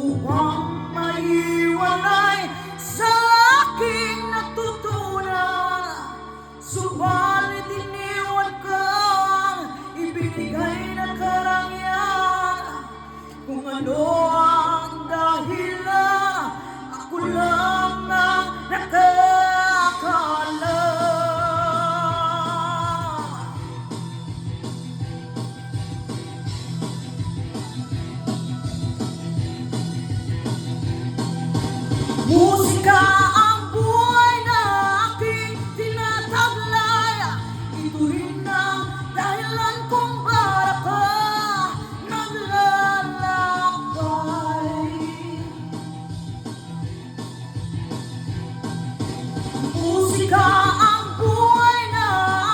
upang maiwanay sa aking natutunan. Subalit iniwan kang ibinigay na karangyaan. Kung ano ang dahilan, ako lang ang nakakaalam. Musika ang buhay na aking tinataglay. Ito rin ang dahilan kung bakit ka naglalakbay. Musika ang buhay na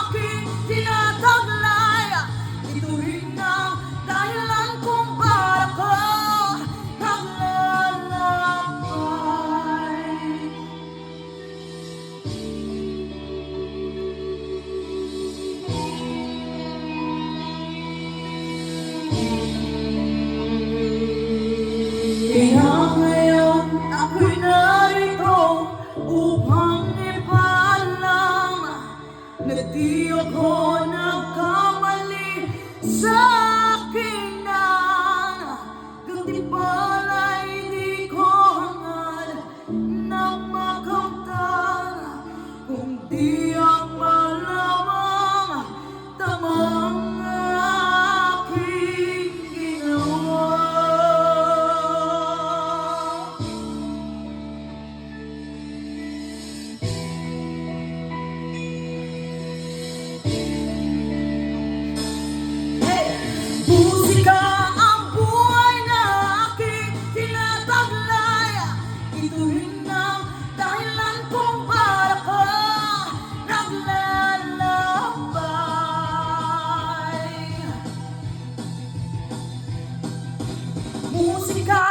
aking tinataglay. Ito rin ang dahilan kung bakit ka naglalakbay. Kaya ngayon ako'y narito upang ipaalam na di ako nagkamali sa aking gantimpala'y di ko hangad na makamtan, kundi ang malamang tamang aking ginawa. Musika ang buhay na aking tinataglay. Ito rin ang dahilan kung bakit ka naglalakbay. Musika